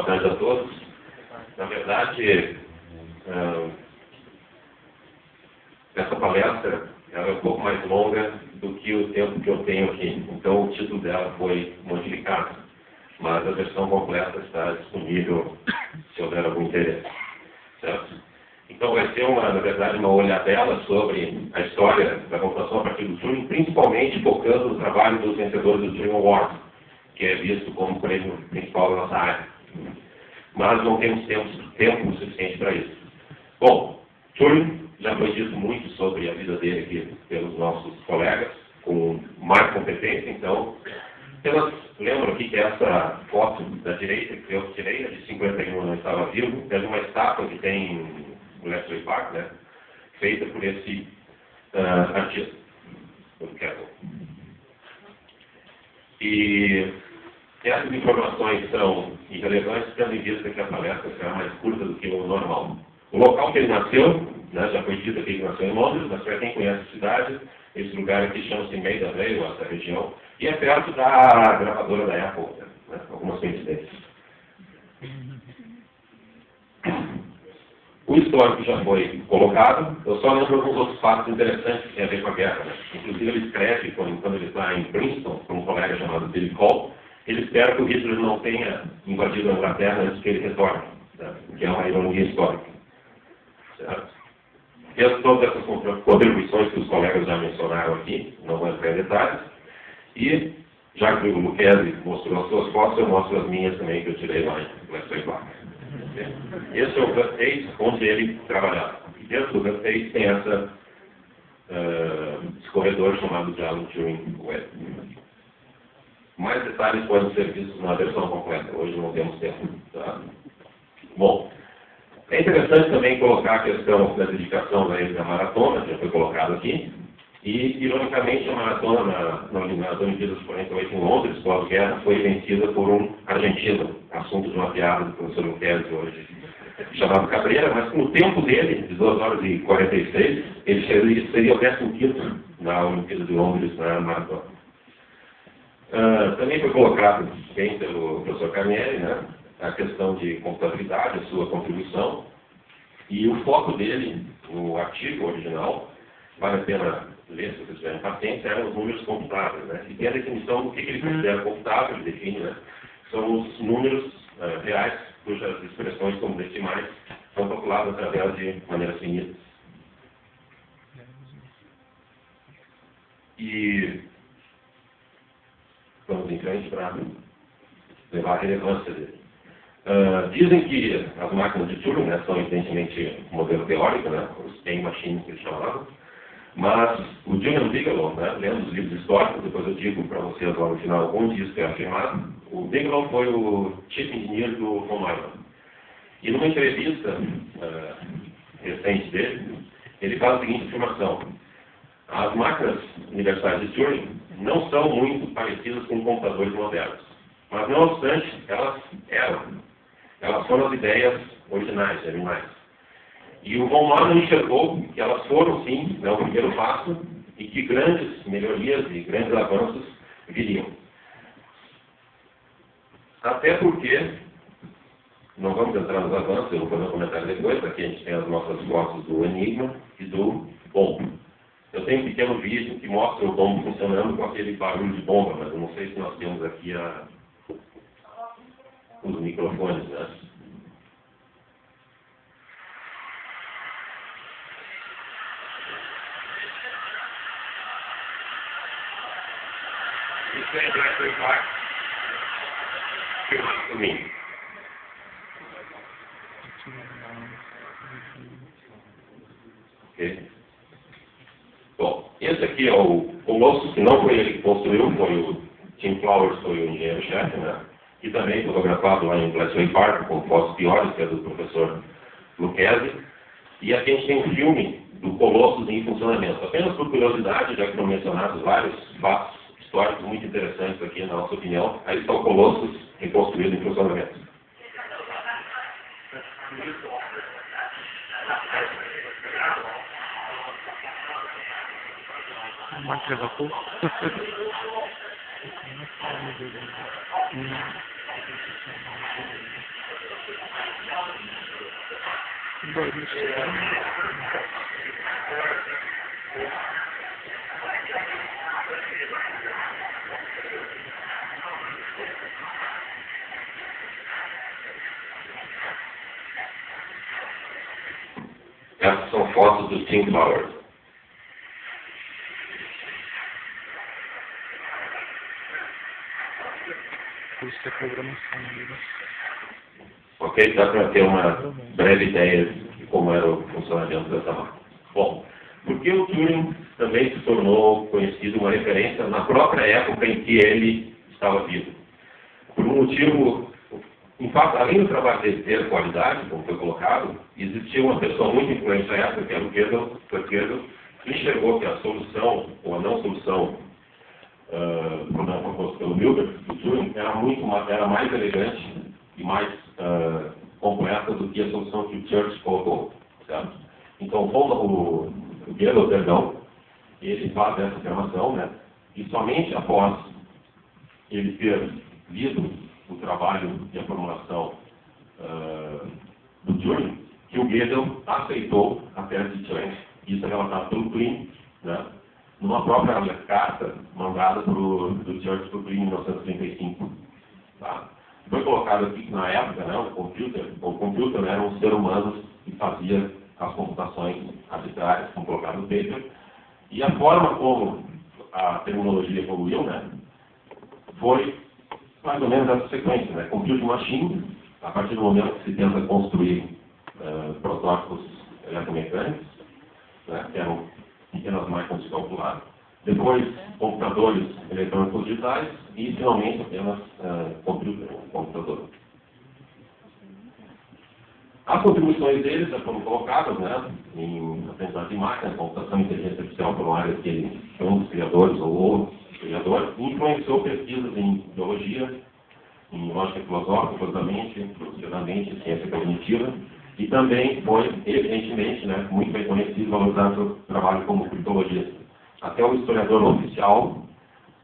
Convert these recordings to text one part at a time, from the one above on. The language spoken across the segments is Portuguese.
tarde a todos. Na verdade, essa palestra ela é um pouco mais longa do que o tempo que eu tenho aqui. Então, o título dela foi modificado. Mas a versão completa está disponível se houver algum interesse. Certo? Então, vai ser, na verdade, uma olhadela sobre a história da computação a partir do Turing, principalmente focando no trabalho dos vencedores do Turing Award, que é visto como o prêmio principal da nossa área. Mas não temos tempo suficiente para isso. Bom, Turing, já foi dito muito sobre a vida dele aqui pelos nossos colegas, com mais competência, então, lembram aqui que essa foto da direita, que eu tirei, a de 51 não estava vivo, é de uma estátua que tem no Bletchley Park, né, feita por esse artista, do Kettle. E essas informações são irrelevantes, tendo em vista que a palestra será mais curta do que o normal. O local que ele nasceu, né, já foi dito aqui que nasceu em Londres, mas para quem conhece a cidade, esse lugar aqui chama-se Maida Vale, essa região, e é perto da gravadora da Apple, né, algumas coincidências. O histórico já foi colocado, eu só lembro alguns outros fatos interessantes que têm a ver com a guerra. Né? Inclusive ele escreve, quando ele está em Princeton, com um colega chamado Billy Cole, ele espera que o Hitler não tenha invadido a Inglaterra antes que ele retorne, né? Que é uma ironia histórica. Certo? E todas essas contribuições que os colegas já mencionaram aqui, não vou entrar em detalhes, e já que o Lucchesi mostrou as suas fotos, eu mostro as minhas também, que eu tirei lá em Bletchley Park. Esse é o Gus Hayes, onde ele trabalhava. E dentro do Gus Hayes tem esse corredor chamado de Alan Turing Way. Mais detalhes podem ser vistos na versão completa. Hoje não temos tempo. Tá? Bom, é interessante também colocar a questão da dedicação da maratona, que já foi colocado aqui. E, ironicamente, a maratona nas Olimpíadas de 48 em Londres, pós-guerra, foi vencida por um argentino, assunto de uma piada do professor Lucchesi hoje, chamado Cabreira, mas no tempo dele, de 2 horas e 46, ele seria o 15º na Olimpíada de Londres na maratona. Também foi colocado bem pelo professor Carnieri, né, a questão de computabilidade, a sua contribuição, e o foco dele, no artigo original, vale a pena ler se vocês tiverem paciência, eram os números computáveis, né? E tem a definição do que ele considera computável, ele define, né? São os números reais, cujas expressões como decimais são calculadas através de maneiras finitas. E vamos em frente para levar a relevância dele. Dizem que as máquinas de Turing, né, são evidentemente um modelo teórico, né, os Stein Machines que eles chamavam, mas o Julian Bigelow, né, lendo os livros históricos, depois eu digo para vocês lá no final onde isso é afirmado, o Bigelow foi o chief engineer do von Neumann. E numa entrevista recente dele, ele faz a seguinte afirmação: as máquinas universais de Turing não são muito parecidas com computadores modernos, mas não obstante, elas foram as ideias originais, germinais. E o von Neumann enxergou que elas foram, sim, o primeiro passo e que grandes melhorias e grandes avanços viriam. Até porque, não vamos entrar nos avanços, eu vou fazer um comentário depois, aqui a gente tem as nossas fotos do Enigma e do bombo. Eu tenho um pequeno vídeo que mostra o bombo funcionando com aquele barulho de bomba, mas eu não sei se nós temos aqui os microfones, né? Isso é Bletchley Park, filmado por mim. Ok? Bom, esse aqui é o Colosso, que não foi ele que construiu, foi o Tim Flowers, foi o engenheiro-chefe, né? E também fotografado lá em Bletchley Park, com fotos piores, que é do professor Lucchesi. E aqui a gente tem um filme do Colossus em funcionamento. Apenas por curiosidade, já que foram mencionados vários fatos históricos muito interessantes aqui, na nossa opinião, aí está o Colossus reconstruído em funcionamento. Máquina a vapor. Essas são fotos do Tim Flowers. Isso é programação. Ok? Dá para ter uma breve ideia de como era o funcionamento dessa máquina. Bom, porque o Turing também se tornou conhecido, uma referência na própria época em que ele estava vivo. Por um motivo, em fato, além do trabalho dele ter qualidade, como foi colocado, existia uma pessoa muito influente na época, que era o Gödel, que enxergou que a solução, ou a não solução, do problema proposto pelo Hilbert, do Turing, era mais elegante e mais completa do que a solução que o Church colocou. Certo? Então, o Gödel, perdão, ele faz essa afirmação, né, e somente após ele ter lido o trabalho e a formulação do Turing, que o Gödel aceitou a tese de Turing. Isso é relatado pelo Turing, né, numa própria carta mandada do Church para o Turing em 1935. Tá? Foi colocado aqui que na época, né, o computer era um ser humano que fazia as computações arbitrárias, como colocado no paper, e a forma como a terminologia evoluiu, né, foi mais ou menos essa sequência, né? Computer machine, a partir do momento que se tenta construir protótipos eletromecânicos, né, que eram pequenas máquinas de calcular, depois computadores eletrônicos digitais e finalmente apenas computador. As contribuições deles já foram colocadas, né, em aprendizagem de máquina, computação e inteligência artificial, por uma área que ele foi um dos criadores ou o criador, e influenciou pesquisas em biologia, em lógica filosófica, profundamente, ciência cognitiva, e também foi, evidentemente, né, muito bem conhecido e valorizado seu trabalho como criptologista. Até o historiador oficial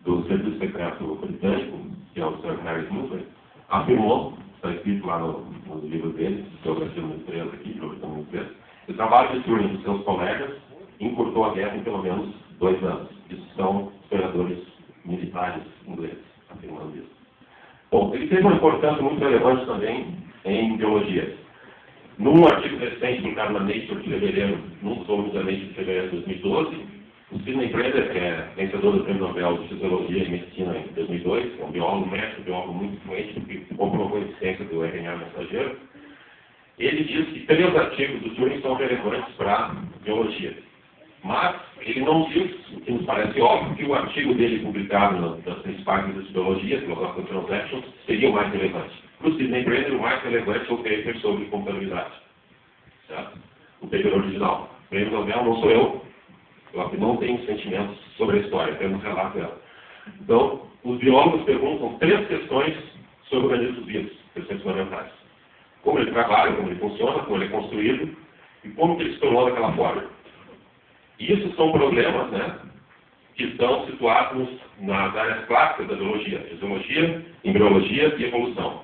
do Serviço Secreto Britânico, que é o Sir Harry Humphrey, afirmou, está escrito lá no livro dele, Geografia número 3 aqui, Geografia número 3, o trabalho de Turing e seus colegas encurtou a guerra em pelo menos 2 anos. Isso são historiadores militares ingleses afirmando isso. Bom, ele teve uma importância muito relevante também em biologia. Num artigo recente publicado na Nature de fevereiro, num dos volumes da Nature de fevereiro de 2012, o Sidney Brenner, que é vencedor do Prêmio Nobel de Fisiologia e Medicina em 2002, é um biólogo, médico, biólogo muito influente, que comprovou a existência do RNA mensageiro, ele diz que 3 artigos do Turing são relevantes para a biologia. Mas ele não diz, o que nos parece óbvio, que o artigo dele publicado nas principais revistas de biologia, Philosophical Transactions, seria o mais relevante. Para o Sidney Brenner, o mais relevante é o paper sobre computabilidade. Certo? O paper original. O Prêmio Nobel não sou eu não tenho sentimentos sobre a história, apenas relato ela. Então, os biólogos perguntam 3 questões sobre organismos vivos, questões fundamentais. Como ele trabalha, como ele funciona, como ele é construído, e como que ele se tornou daquela forma. Isso são problemas, né, que estão situados nas áreas clássicas da biologia, fisiologia, embriologia e evolução.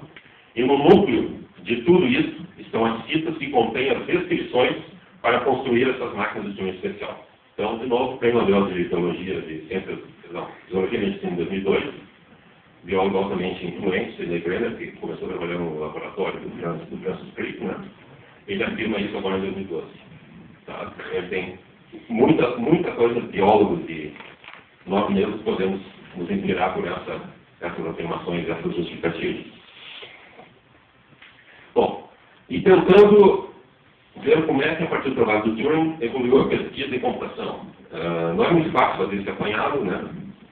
E no núcleo de tudo isso estão as citas que contêm as descrições para construir essas máquinas de Turing especial. Então, de novo, o Prêmio Nobel de Biologia, de Ciências, Biologia e Medicina em 2002, biólogo altamente influente, Sidney Brenner, que começou a trabalhar no laboratório do Francis Crick, né? Ele afirma isso agora em 2012. Tá? Ele tem muita coisa de biólogos e nós mesmos podemos nos inspirar por essas afirmações, essas justificativas. Bom, e tentando ver como é que, a partir do trabalho do Turing, evoluiu a pesquisa em computação. Não é muito fácil fazer esse apanhado, né?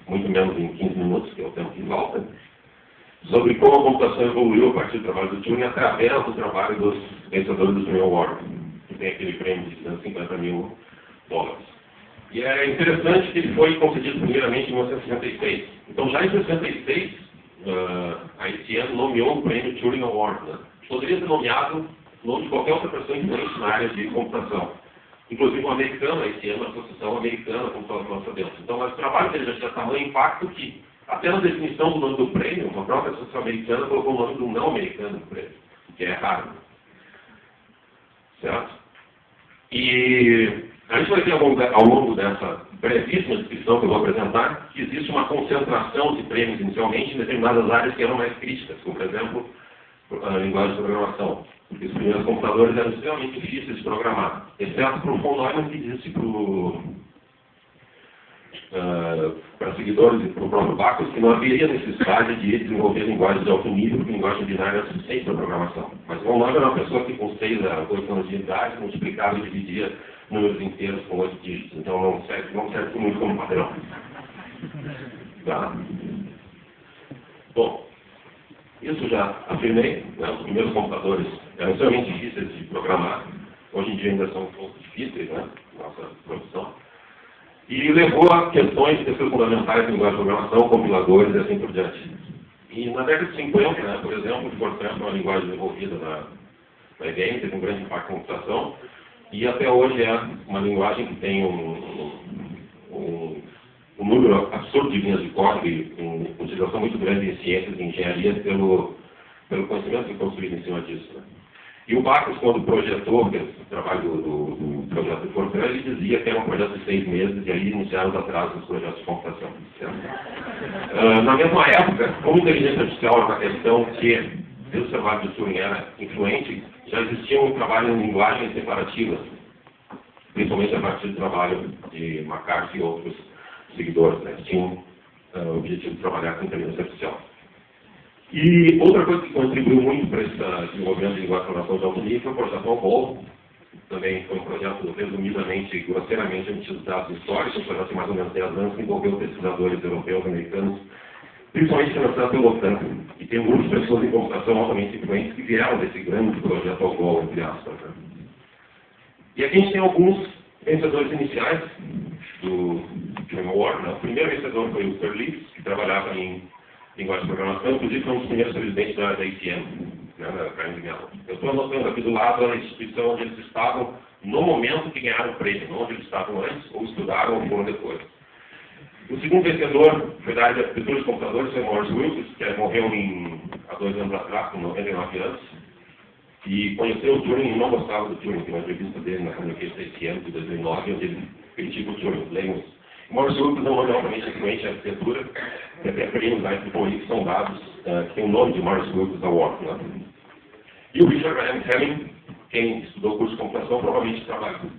Muito menos em 15 minutos, que é o tempo que falta, sobre como a computação evoluiu a partir do trabalho do Turing através do trabalho dos vencedores do Turing Award, que tem aquele prêmio de $150 mil. E é interessante que ele foi concedido primeiramente em 1966. Então, já em 1966, a ICM nomeou o prêmio Turing Award. Né? Poderia ser nomeado o nome de qualquer outra pessoa influente na área de computação. Inclusive o americano, a ICM, a Associação Americana, como nós sabemos. Então, mas o trabalho dele já tinha tamanho impacto que Até na definição do nome do prêmio, uma própria associação americana colocou o nome do não americano do prêmio, que é raro. Certo? E a gente vai ver ao longo dessa brevíssima descrição que eu vou apresentar que existe uma concentração de prêmios inicialmente em determinadas áreas que eram mais críticas, como, por exemplo, a linguagem de programação. Porque os primeiros computadores eram extremamente difíceis de programar, exceto para o von Neumann, que disse para seguidores e para o próprio Backus que não haveria necessidade de desenvolver linguagens de alto nível, porque linguagem binária era suficiente para programação. Mas von Neumann era uma pessoa que com 6 a 8 anos de idade multiplicava e dividia números inteiros com 8 dígitos, então não serve muito como padrão. Tá? Bom, isso já afirmei, né? Os primeiros computadores eram extremamente difíceis de programar, hoje em dia ainda são um pouco difíceis, né? Nossa profissão. E levou a questões que são fundamentais em linguagem de programação, compiladores e assim por diante. E na década de 50, né, por exemplo, o Fortran é uma linguagem desenvolvida na IBM, teve um grande impacto na computação, e até hoje é uma linguagem que tem um número absurdo de linhas de código e uma utilização muito grande em ciências e engenharia pelo conhecimento que é construído em cima disso. Né? E o Backus, quando projetou o trabalho do projeto do Fortran, ele dizia que era um projeto de 6 meses, e aí iniciaram os atrasos dos projetos de computação. Na mesma época, como inteligência artificial era uma questão que, desde o trabalho de Turing era influente, já existia um trabalho em linguagens separativas, principalmente a partir do trabalho de McCarthy e outros seguidores, né, que tinham o objetivo de trabalhar com inteligência artificial. E outra coisa que contribuiu muito para esse desenvolvimento de linguagem de programação de alto nível foi o projeto Algol. Também foi um projeto resumidamente e grosseiramente antes dados históricos, um projeto de mais ou menos 10 anos que envolveu pesquisadores europeus e americanos, principalmente financiado pela OTAN. E tem muitas pessoas em computação altamente influentes que vieram desse grande projeto Algol, entre aspas. Né? E aqui a gente tem alguns vencedores iniciais do Turing Award. Né? O primeiro vencedor foi o Perlis, que trabalhava em linguagem de programação, inclusive foi um dos primeiros presidentes da ICM, né, da Carnegie Mellon. Eu estou anotando aqui do lado a instituição onde eles estavam no momento que ganharam o prêmio, não onde eles estavam antes, ou estudaram ou foram depois. O segundo vencedor foi da área de arquitetura de computadores, foi o Morris Wilkes, que morreu há 2 anos atrás, com 99 anos, e conheceu o Turing e não gostava do Turing. Tem uma entrevista dele na Communication ICM de 2009, onde ele critica o Turing. Leiam. Morris Wilkes é um nome altamente influente em arquitetura, que até prêmios da IEEE que são dados, que tem o nome de Morris Wilkes Award. Né? E o Richard Graham Hamming, quem estudou o curso de computação, provavelmente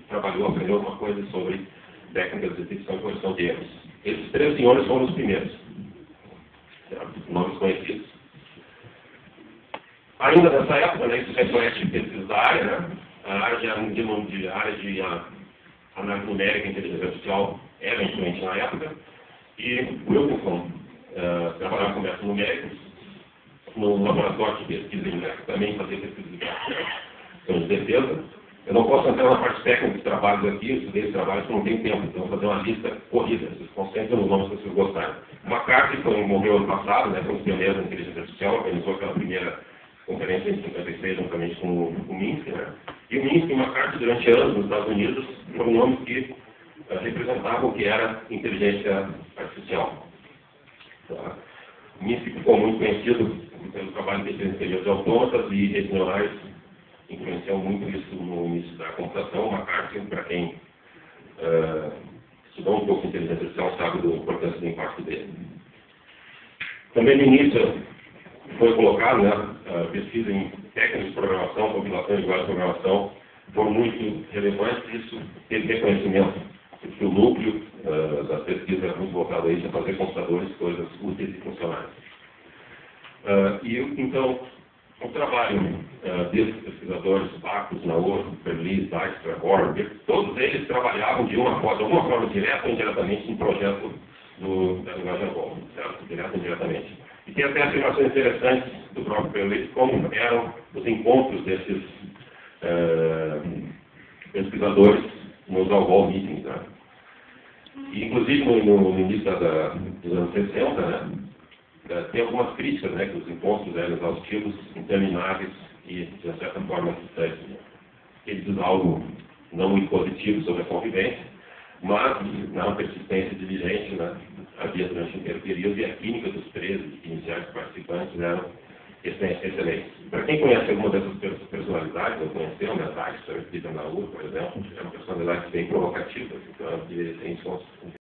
trabalhou, aprendeu alguma coisa sobre técnicas de detecção e correção de erros. Esses 3 senhores foram os primeiros. Nomes conhecidos. Ainda nessa época, né, isso reflete pesquisa da área, né? A área de análise numérica e inteligência artificial era influente na época, e Wilkinson trabalhava com métodos numéricos no laboratório de pesquisa numérica, também fazia pesquisa de defesa. Eu não posso entrar na parte técnica dos trabalhos aqui, eu estudei os trabalhos que não tem tempo, então vou fazer uma lista corrida, vocês concentram nos nomes que vocês gostarem. McCarthy morreu ano passado, né, foi um dos pioneiros da inteligência artificial, organizou aquela primeira conferência em 56, juntamente com o Minsky, né? E o Minsky e o McCarthy, durante anos nos Estados Unidos, foram nomes que representavam o que era inteligência artificial. Tá? O Minsky ficou muito conhecido pelo trabalho de inteligência de autômatas e redes neurais, influenciou muito isso no início da computação. O McCarthy, para quem estudou um pouco de inteligência artificial, sabe da importância do impacto dele. Também no início foi colocado, né, pesquisa em técnicas de programação, compilação de linguagem de programação, foram muito relevantes, isso teve reconhecimento, porque o núcleo das pesquisas era muito voltado a isso, a fazer computadores, coisas úteis e funcionais. Então, o trabalho desses pesquisadores, Backus, Naor, Perlis, Dijkstra, Horner, todos eles trabalhavam de alguma forma direta ou indiretamente no projeto da linguagem Algol, certo? Direta ou indiretamente. E tem até afirmações interessantes do próprio Perlis, como eram os encontros desses pesquisadores nos Algol Meetings. Né? E, inclusive, no início dos anos 60, né, tem algumas críticas, né, que os encontros eram exaustivos, intermináveis e, de certa forma, eles dizem algo não muito positivo sobre a convivência, mas, na persistência diligente, né, havia havia durante o inteiro período, e a clínica dos presos iniciais participantes eram excelentes. Para quem conhece alguma dessas personalidades, ou conheceu, né, Tyson, Peter Naur, por exemplo, é uma personalidade bem provocativa, então, tem